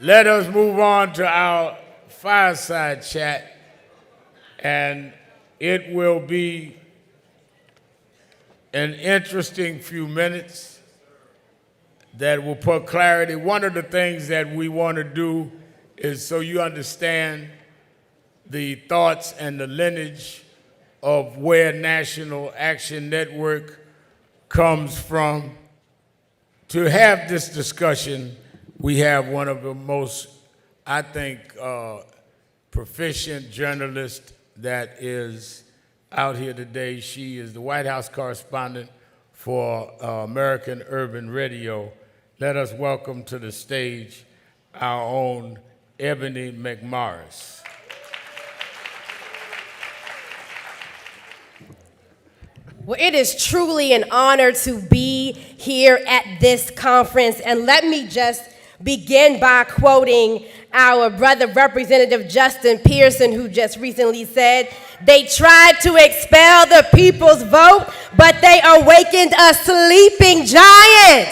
Let us move on to our fireside chat, and it will be an interesting few minutes that will put clarity. One of the things that we want to do is so you understand the thoughts and the lineage of where National Action Network comes from. To have this discussion, we have one of the most, I think, proficient journalists that is out here today. She is the White House correspondent for American Urban Radio. Let us welcome to the stage our own Ebony McMorris. Well, it is truly an honor to be here at this conference, and let me just begin by quoting our brother Representative Justin Pearson, who just recently said, "They tried to expel the people's vote, but they awakened a sleeping giant."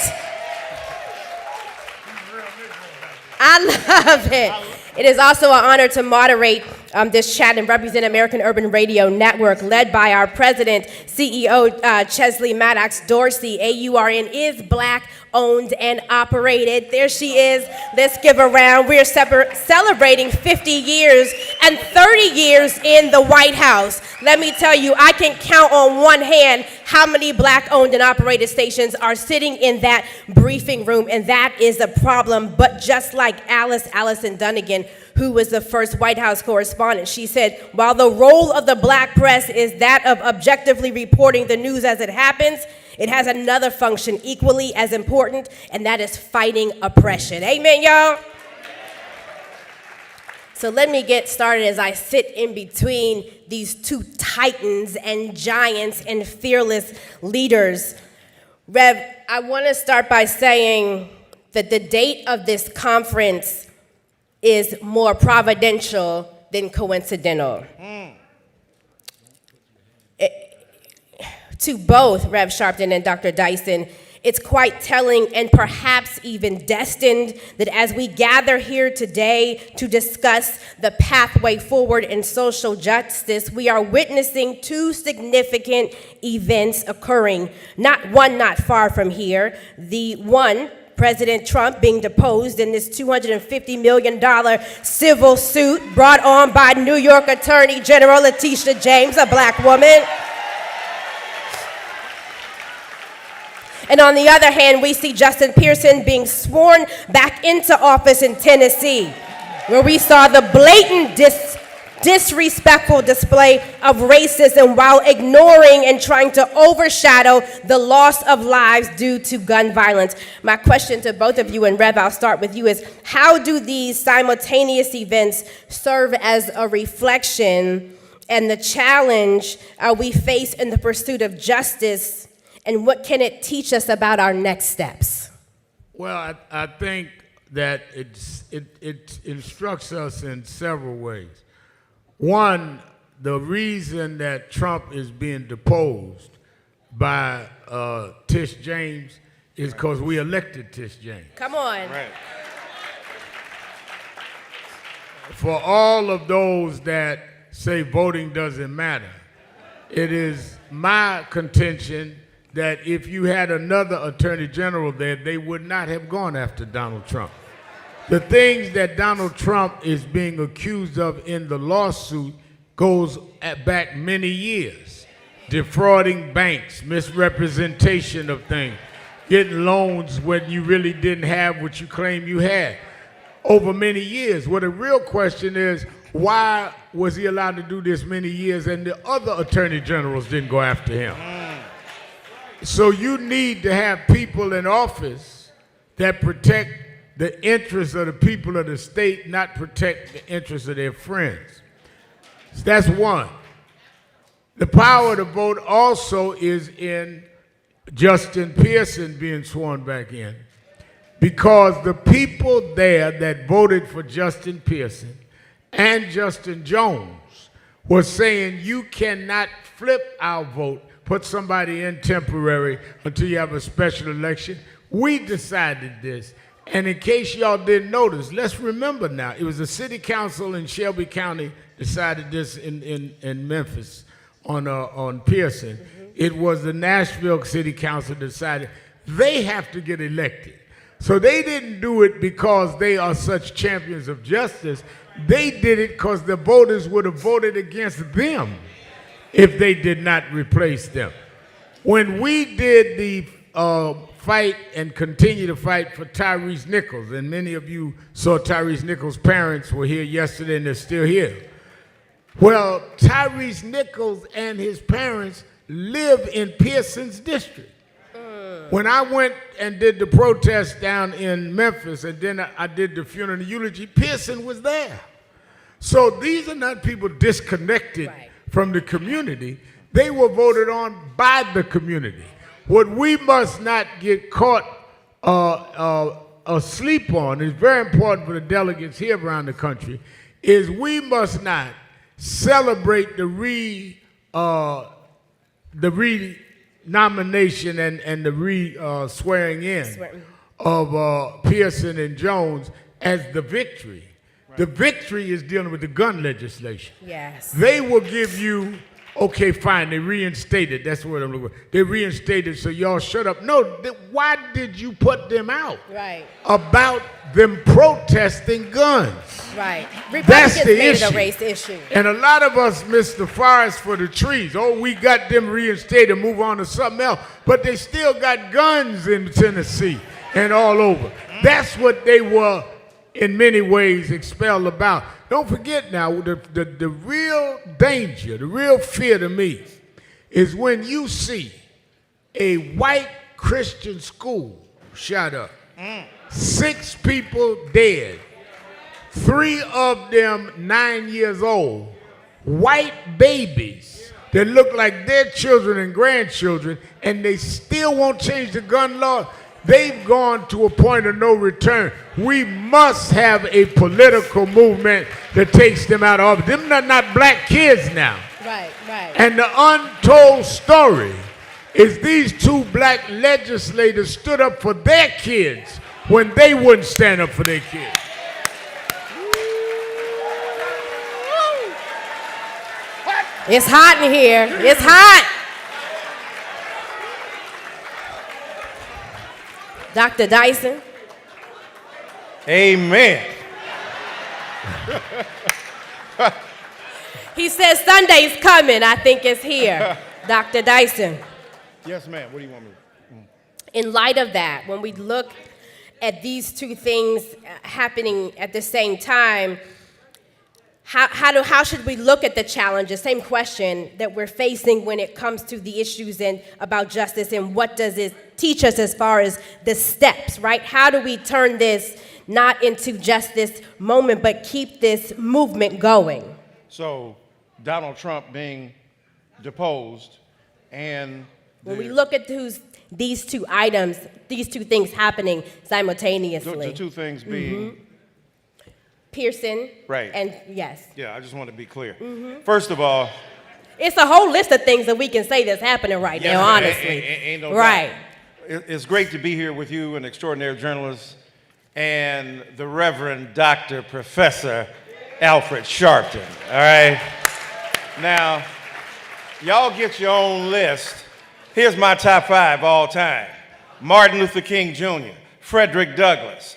I love it. It is also an honor to moderate this chat and represent American Urban Radio Network, led by our president, CEO Chesley Maddox Dorsey. AURN is Black owned and operated. There she is. Let's give a round. We're celebrating 50 years and 30 years in the White House. Let me tell you, I can count on one hand how many Black owned and operated stations are sitting in that briefing room, and that is a problem. But just like Allison Dunnigan, who was the first White House correspondent, she said, while the role of the Black press is that of objectively reporting the news as it happens, it has another function equally as important, and that is fighting oppression. Amen, y'all? So let me get started as I sit in between these two titans and giants and fearless leaders. Rev, I want to start by saying that the date of this conference is more providential than coincidental. To both Rev Sharpton and Dr. Dyson, it's quite telling and perhaps even destined that as we gather here today to discuss the pathway forward in social justice, we are witnessing two significant events occurring, not far from here. The one, President Trump being deposed in this $250 million civil suit brought on by New York Attorney General Letitia James, a Black woman. And on the other hand, we see Justin Pearson being sworn back into office in Tennessee, where we saw the blatant disrespectful display of racism while ignoring and trying to overshadow the loss of lives due to gun violence. My question to both of you, and Rev, I'll start with you, is how do these simultaneous events serve as a reflection and the challenge we face in the pursuit of justice, and what can it teach us about our next steps? Well, I think that it instructs us in several ways. One, the reason that Trump is being deposed by Tish James is because we elected Tish James. Come on. Right. For all of those that say voting doesn't matter, it is my contention that if you had another attorney general there, they would not have gone after Donald Trump. The things that Donald Trump is being accused of in the lawsuit goes back many years. Defrauding banks, misrepresentation of things, getting loans when you really didn't have what you claim you had over many years. Well, the real question is, why was he allowed to do this many years and the other attorney generals didn't go after him? So you need to have people in office that protect the interests of the people of the state, not protect the interests of their friends. So that's one. The power to vote also is in Justin Pearson being sworn back in, because the people there that voted for Justin Pearson and Justin Jones were saying you cannot flip our vote, put somebody in temporary until you have a special election. We decided this, And in case y'all didn't notice, let's remember now, it was the city council in Shelby County decided this in Memphis on Pearson. It was the Nashville City Council decided they have to get elected. So they didn't do it because they are such champions of justice. They did it because the voters would have voted against them if they did not replace them. When we did the fight and continue to fight for Tyrese Nichols, and many of you saw Tyrese Nichols' parents were here yesterday and they're still here. Well, Tyrese Nichols and his parents live in Pearson's district. When I went and did the protest down in Memphis, and then I did the funeral and eulogy, Pearson was there. So these are not people disconnected from the community. They were voted on by the community. What we must not get caught asleep on, is very important for the delegates here around the country, is we must not celebrate the renomination and the swearing in of Pearson and Jones as the victory. Right. The victory is dealing with the gun legislation. Yes. They will give you, okay, fine, they reinstated, that's what I'm looking for. They reinstated, so y'all shut up. No, why did you put them out? Right. About them protesting guns. Right. That's the made issue. It a race issue. And a lot of us miss the forest for the trees. Oh, we got them reinstated, move on to something else. But they still got guns in Tennessee and all over. That's what they were, in many ways, expelled about. Don't forget now, the real danger, the real fear to me is when you see a white Christian school shot up, 6 people dead, 3 of them 9 years old, white babies that look like their children and grandchildren, and they still won't change the gun law. They've gone to a point of no return. We must have a political movement that takes them out of office. Them are not black kids now. Right, right. And the untold story is these 2 black legislators stood up for their kids when they wouldn't stand up for their kids. It's hot in here. It's hot. Dr. Dyson. Amen. He says Sunday's coming. I think it's here. Dr. Dyson. Yes, ma'am. What do you want me to? In light of that, when we look at these 2 things happening at the same time, how should we look at the challenges? Same question that we're facing when it comes to the issues and about justice, and what does it teach us as far as the steps, right? How do we turn this not into just this moment, but keep this movement going? So, Donald Trump being deposed, and when we look at these 2 items, these 2 things happening simultaneously. The 2 things being Pearson. Right. And yes. Yeah, I just want to be clear. First of all, it's a whole list of things that we can say that's happening right now, honestly. Ain't no right. doubt. It's great to be here with you, an extraordinary journalist, and the Reverend Dr. Professor Alfred Sharpton. All right? Now, y'all get your own list. Here's my top 5 all time. Martin Luther King Jr., Frederick Douglass,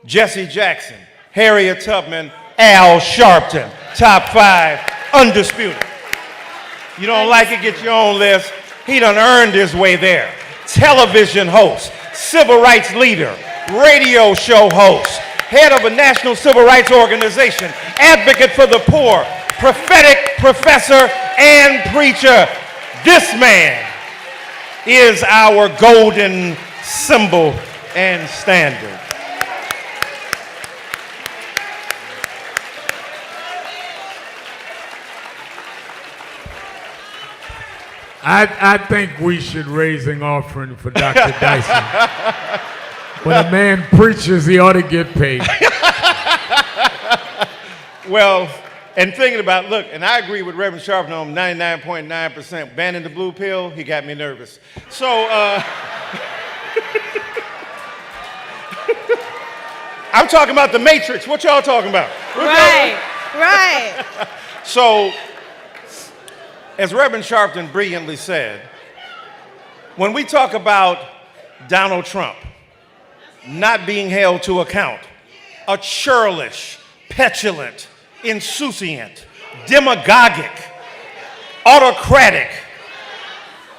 Jesse Jackson, Harriet Tubman, Al Sharpton. Top 5, undisputed. You don't like it, get your own list. He done earned his way there. Television host, civil rights leader, radio show host, head of a national civil rights organization, advocate for the poor, prophetic professor and preacher. This man is our golden symbol and standard. I think we should raise an offering for Dr. Dyson. When a man preaches, he ought to get paid. Well, and thinking about, look, and I agree with Reverend Sharpton on 99.9%. Banning the blue pill, he got me nervous. So, I'm talking about the Matrix. What y'all talking about? Right. So, as Reverend Sharpton brilliantly said, when we talk about Donald Trump not being held to account, a churlish, petulant, insouciant, demagogic, autocratic,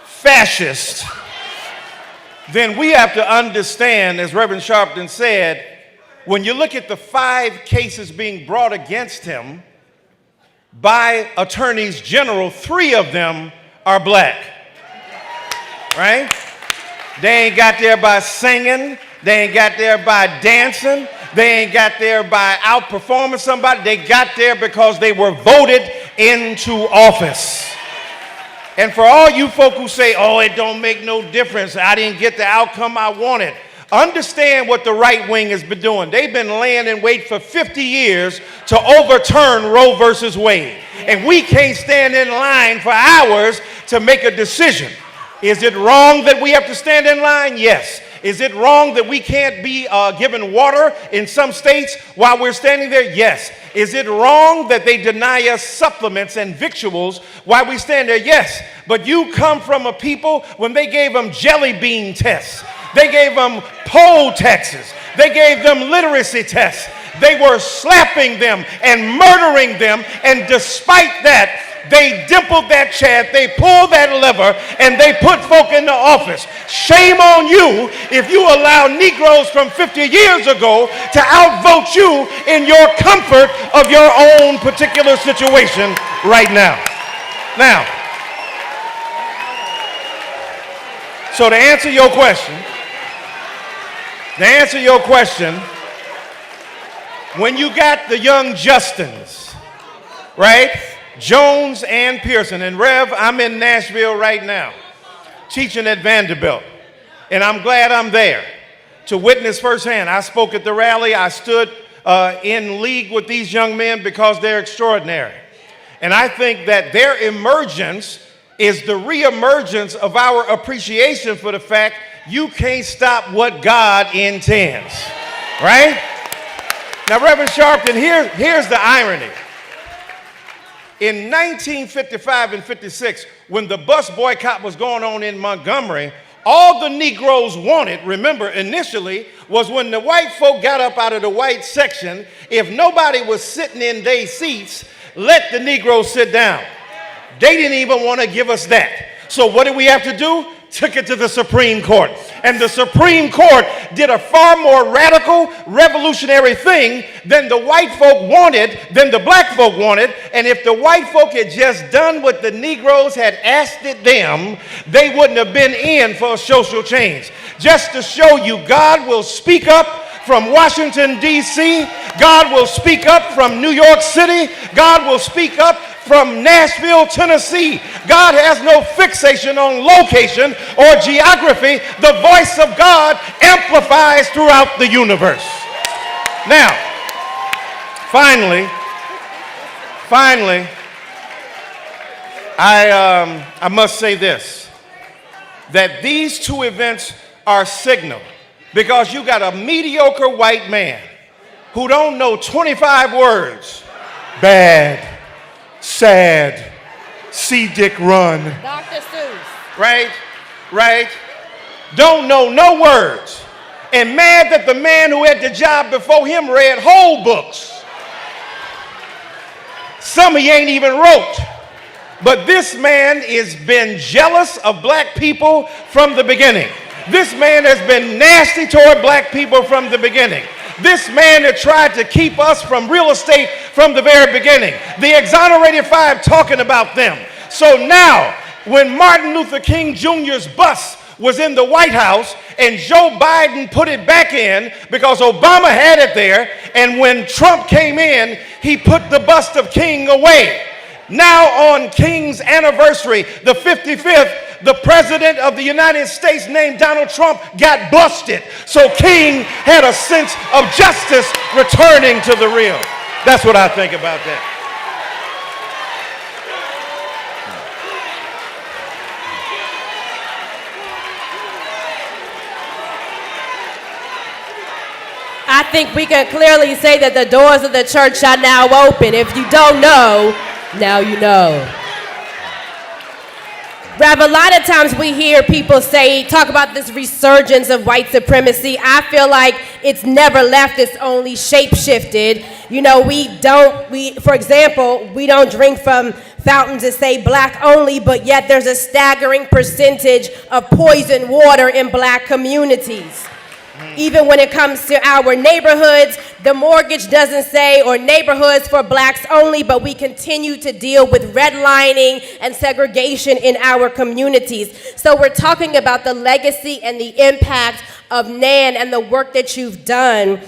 fascist, then we have to understand, as Reverend Sharpton said, when you look at the 5 cases being brought against him by attorneys general, 3 of them are black, right? They ain't got there by singing. They ain't got there by dancing. They ain't got there by outperforming somebody. They got there because they were voted into office. And for all you folk who say, oh, it don't make no difference, I didn't get the outcome I wanted, understand what the right wing has been doing. They've been laying in wait for 50 years to overturn Roe versus Wade. And we can't stand in line for hours to make a decision. Is it wrong that we have to stand in line? Yes. Is it wrong that we can't be given water in some states while we're standing there? Yes. Is it wrong that they deny us supplements and victuals while we stand there? Yes. But you come from a people when they gave them jelly bean tests. They gave them poll taxes. They gave them literacy tests. They were slapping them and murdering them. And despite that, they dimpled that chat, they pulled that lever, and they put folk into office. Shame on you if you allow Negroes from 50 years ago to outvote you in your comfort of your own particular situation right now. Now, so to answer your question, when you got the young Justins, right? Jones and Pearson. And Rev, I'm in Nashville right now, teaching at Vanderbilt. And I'm glad I'm there to witness firsthand. I spoke at the rally. I stood in league with these young men because they're extraordinary. And I think that their emergence is the reemergence of our appreciation for the fact you can't stop what God intends, right? Now, Reverend Sharpton, here's the irony. In 1955 and 56, when the bus boycott was going on in Montgomery, all the Negroes wanted, remember, initially, was when the white folk got up out of the white section, if nobody was sitting in their seats, let the Negroes sit down. They didn't even want to give us that. So what did we have to do? Took it to the Supreme Court. And the Supreme Court did a far more radical, revolutionary thing than the white folk wanted, than the black folk wanted. And if the white folk had just done what the Negroes had asked it them, they wouldn't have been in for a social change. Just to show you, God will speak up from Washington, D.C. God will speak up from New York City. God will speak up from Nashville, Tennessee. God has no fixation on location or geography. The voice of God amplifies throughout the universe. Now, finally, I must say this, that these 2 events are signal, because you got a mediocre white man who don't know 25 words. Bad, sad, see Dick run. Dr. Seuss. Right? Don't know no words. And mad that the man who had the job before him read whole books. Some he ain't even wrote. But this man has been jealous of black people from the beginning. This man has been nasty toward black people from the beginning. This man that tried to keep us from real estate from the very beginning. The exonerated 5 talking about them. So now, when Martin Luther King Jr.'s bus was in the White House and Joe Biden put it back in because Obama had it there, and when Trump came in, he put the bust of King away. Now on King's anniversary, the 55th, the president of the United States named Donald Trump got busted. So King had a sense of justice returning to the real. That's what I think about that. I think we can clearly say that the doors of the church are now open. If you don't know, now you know. Rev, a lot of times we hear people talk about this resurgence of white supremacy. I feel like it's never left, it's only shape-shifted. You know, for example, we don't drink from fountains that say black only, but yet there's a staggering percentage of poisoned water in black communities. Even when it comes to our neighborhoods, the mortgage doesn't say, or neighborhoods for blacks only, but we continue to deal with redlining and segregation in our communities. So we're talking about the legacy and the impact of NAN and the work that you've done.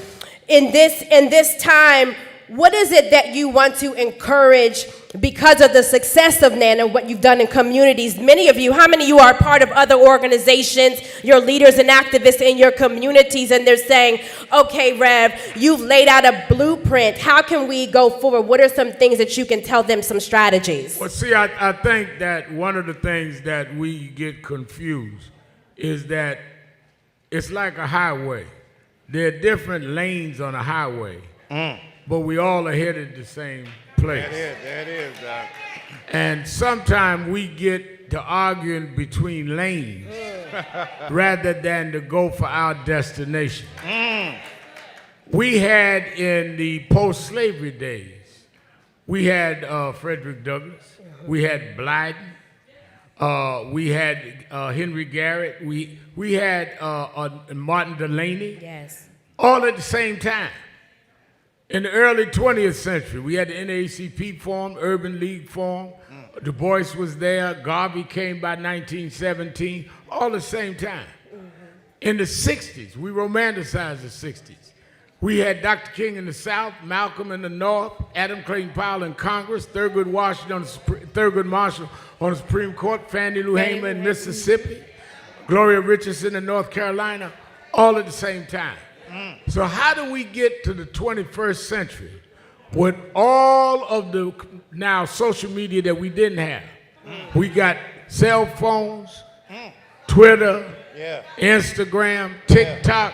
In this time, what is it that you want to encourage because of the success of NAN and what you've done in communities? Many of you, how many of you are part of other organizations, you're leaders and activists in your communities, and they're saying, okay, Rev, you've laid out a blueprint. How can we go forward? What are some things that you can tell them, some strategies? Well, see, I think that one of the things that we get confused is that it's like a highway. There are different lanes on a highway, but we all are headed the same place. That is, Doc. And sometimes we get to arguing between lanes rather than to go for our destination. We had in the post-slavery days, we had Frederick Douglass, we had Blyden, we had Henry Garrett, we had Martin Delaney, Yes. all at the same time. In the early 20th century, we had the NAACP formed, Urban League formed, Du Bois was there, Garvey came by 1917, all at the same time. In the 60s, we romanticized the 60s. We had Dr. King in the South, Malcolm in the North, Adam Clayton Powell in Congress, Thurgood Marshall on the Supreme Court, Fannie Lou Hamer in Mississippi, Gloria Richardson in North Carolina, all at the same time. So how do we get to the 21st century with all of the now social media that we didn't have? We got cell phones, Twitter, Instagram, TikTok.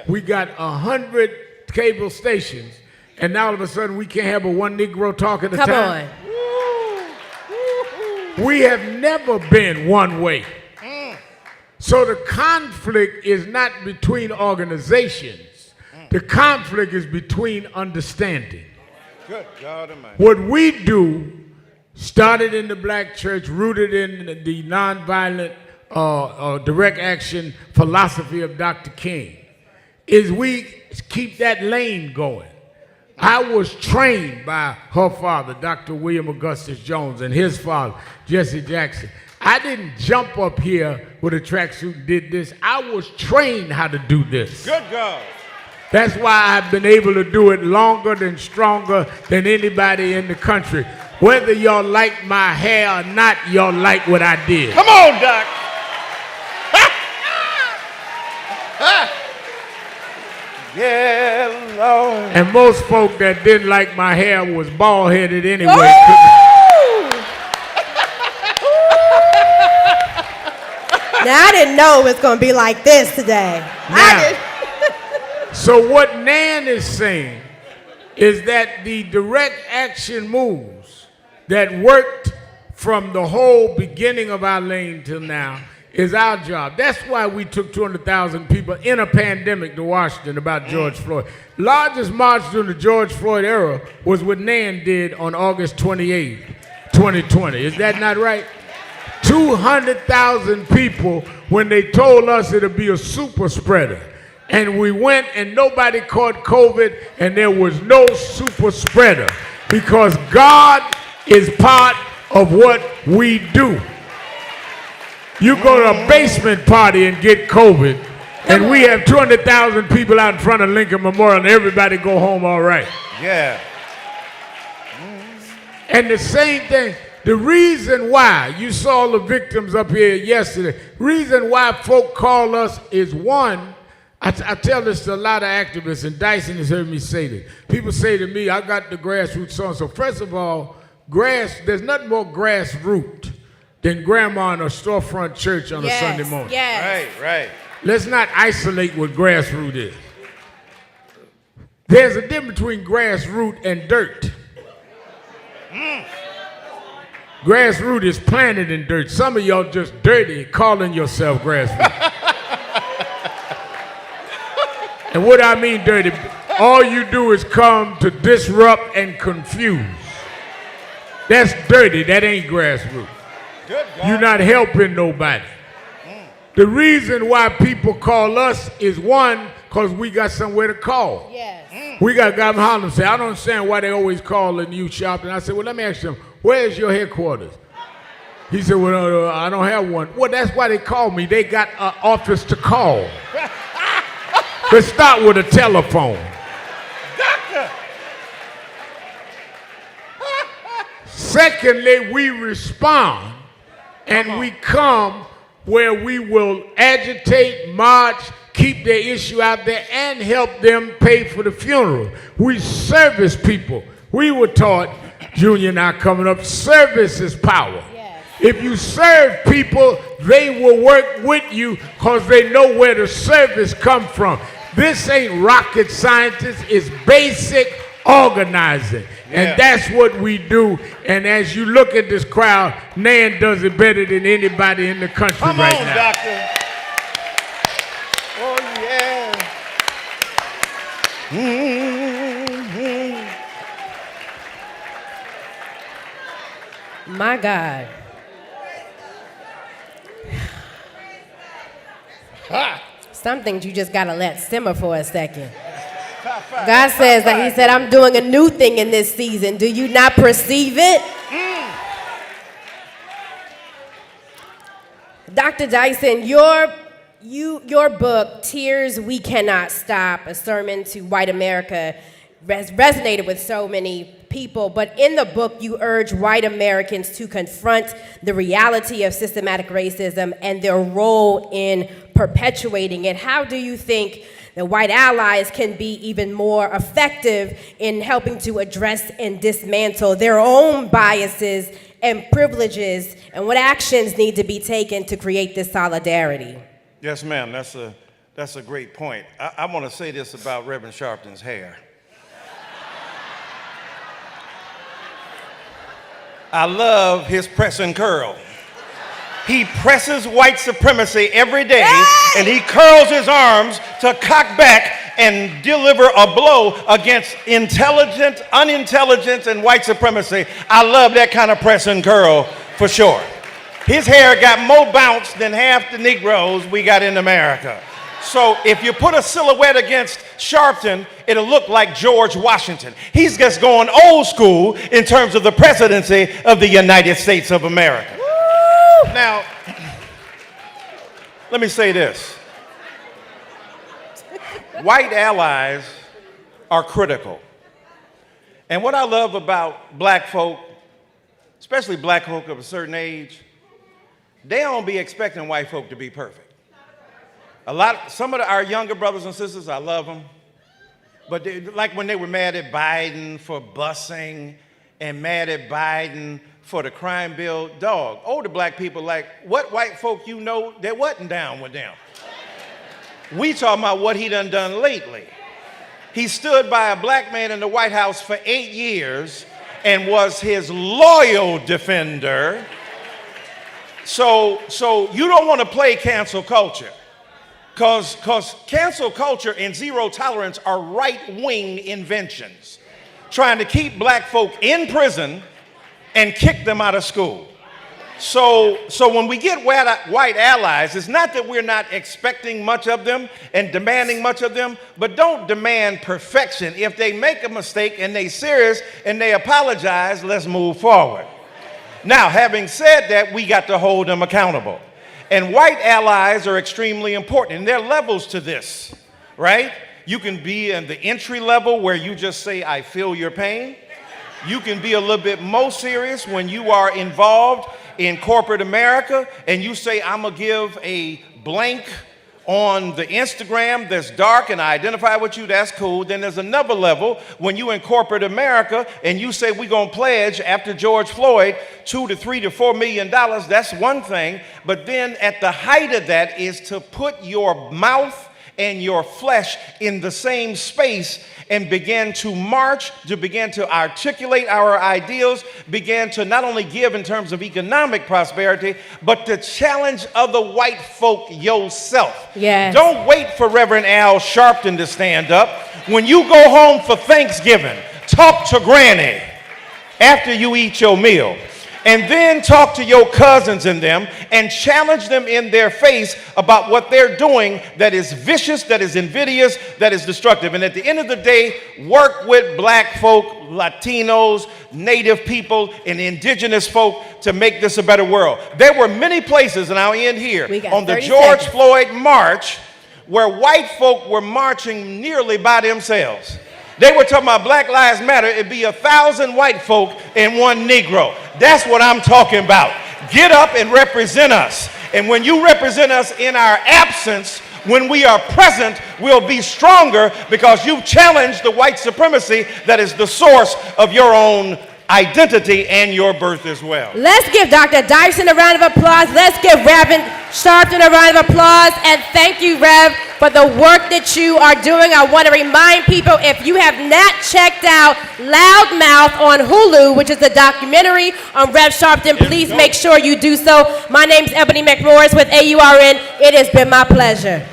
We got 100 cable stations, and now all of a sudden we can't have one Negro talk at a time. Come on. We have never been one way. So the conflict is not between organizations. The conflict is between understanding. Good God Almighty. What we do started in the black church, rooted in the nonviolent direct action philosophy of Dr. King, is we keep that lane going. I was trained by her father, Dr. William Augustus Jones, and his father, Jesse Jackson. I didn't jump up here with a tracksuit and did this. I was trained how to do this. Good God. That's why I've been able to do it longer and stronger than anybody in the country. Whether y'all like my hair or not, y'all like what I did. Come on, Doc. Yeah, Lord. And most folk that didn't like my hair was bald-headed anyway. Now, I didn't know it was going to be like this today. So what Nan is saying is that the direct action moves that worked from the whole beginning of our lane till now is our job. That's why we took 200,000 people in a pandemic to Washington about George Floyd. Largest march during the George Floyd era was what Nan did on August 28, 2020. Is that not right? 200,000 people when they told us it'd be a super spreader. And we went and nobody caught COVID and there was no super spreader because God is part of what we do. You go to a basement party and get COVID and we have 200,000 people out in front of Lincoln Memorial and everybody go home all right. Yeah. And the same thing, the reason why, you saw the victims up here yesterday, reason why folk call us is one, I tell this to a lot of activists, and Dyson has heard me say this. People say to me, I got the grassroots so-and-so. First of all, there's nothing more grassroots than grandma in a storefront church on a Sunday morning. Yes. Right. Let's not isolate what grassroots is. There's a difference between grassroots and dirt. Grassroots is planted in dirt. Some of y'all just dirty calling yourself grassroots. And what I mean dirty, all you do is come to disrupt and confuse. That's dirty, that ain't grassroots. You're not helping nobody. The reason why people call us is one, because we got somewhere to call. Yes. We got guys in Harlem say, I don't understand why they always calling you Sharpton. I said, well, let me ask you, where's your headquarters? He said, well, I don't have one. Well, that's why they call me. They got an office to call. Let's start with a telephone. Doctor! Secondly, we respond and we come where we will agitate, march, keep their issue out there, and help them pay for the funeral. We service people. We were taught, Junior and I coming up, service is power. Yes. If you serve people, they will work with you because they know where the service come from. This ain't rocket scientist, it's basic organizing. Yeah. And that's what we do. And as you look at this crowd, Nan does it better than anybody in the country Come right on, now. doctor. Oh, yeah. My God. Some things you just gotta let simmer for a second. God says that He said, I'm doing a new thing in this season. Do you not perceive it? Dr. Dyson, your book, Tears We Cannot Stop, a sermon to white America, resonated with so many people, but in the book you urge white Americans to confront the reality of systematic racism and their role in perpetuating it. How do you think that white allies can be even more effective in helping to address and dismantle their own biases and privileges, and what actions need to be taken to create this solidarity? Yes, ma'am, that's a great point. I want to say this about Reverend Sharpton's hair. I love his press and curl. He presses white supremacy every day, and he curls his arms to cock back and deliver a blow against intelligent, unintelligence, and white supremacy. I love that kind of press and curl for sure. His hair got more bounce than half the Negroes we got in America. So if you put a silhouette against Sharpton, it'll look like George Washington. He's just going old school in terms of the presidency of the United States of America. Woo! Now, let me say this. White allies are critical. And what I love about black folk, especially black folk of a certain age, they don't be expecting white folk to be perfect. Some of our younger brothers and sisters, I love them, but like when they were mad at Biden for busing and mad at Biden for the crime bill, dog, older black people like, what white folk you know that wasn't down with them? We talking about what he done lately. He stood by a black man in the White House for 8 years and was his loyal defender. So you don't want to play cancel culture. Because cancel culture and zero tolerance are right-wing inventions, trying to keep black folk in prison and kick them out of school. So when we get white allies, it's not that we're not expecting much of them and demanding much of them, but don't demand perfection. If they make a mistake and they serious and they apologize, let's move forward. Now, having said that, we got to hold them accountable. And white allies are extremely important, and there are levels to this, right? You can be in the entry level where you just say, I feel your pain. You can be a little bit more serious when you are involved in corporate America, and you say, I'm gonna give a blank on the Instagram that's dark and I identify with you, that's cool. Then there's another level when you in corporate America and you say we're gonna pledge after George Floyd $2 to $3 to $4 million, that's one thing. But then at the height of that is to put your mouth and your flesh in the same space and began to march, to begin to articulate our ideals, began to not only give in terms of economic prosperity, but to challenge other white folk yourself. Yes. Don't wait for Reverend Al Sharpton to stand up. When you go home for Thanksgiving, talk to Granny after you eat your meal. And then talk to your cousins and them and challenge them in their face about what they're doing that is vicious, that is invidious, that is destructive. And at the end of the day, work with black folk, Latinos, Native people, and indigenous folk to make this a better world. There were many places, and I'll end here, on the George Floyd March where white folk were marching nearly by themselves. They were talking about Black Lives Matter. It'd be 1,000 white folk and one Negro. That's what I'm talking about. Get up and represent us. And when you represent us in our absence, when we are present, we'll be stronger because you've challenged the white supremacy that is the source of your own identity and your birth as well. Let's give Dr. Dyson a round of applause. Let's give Reverend Sharpton a round of applause. And thank you, Rev, for the work that you are doing. I want to remind people, if you have not checked out Loudmouth on Hulu, which is the documentary on Rev Sharpton, please make sure you do so. My name's Ebony McMorris with AURN. It has been my pleasure.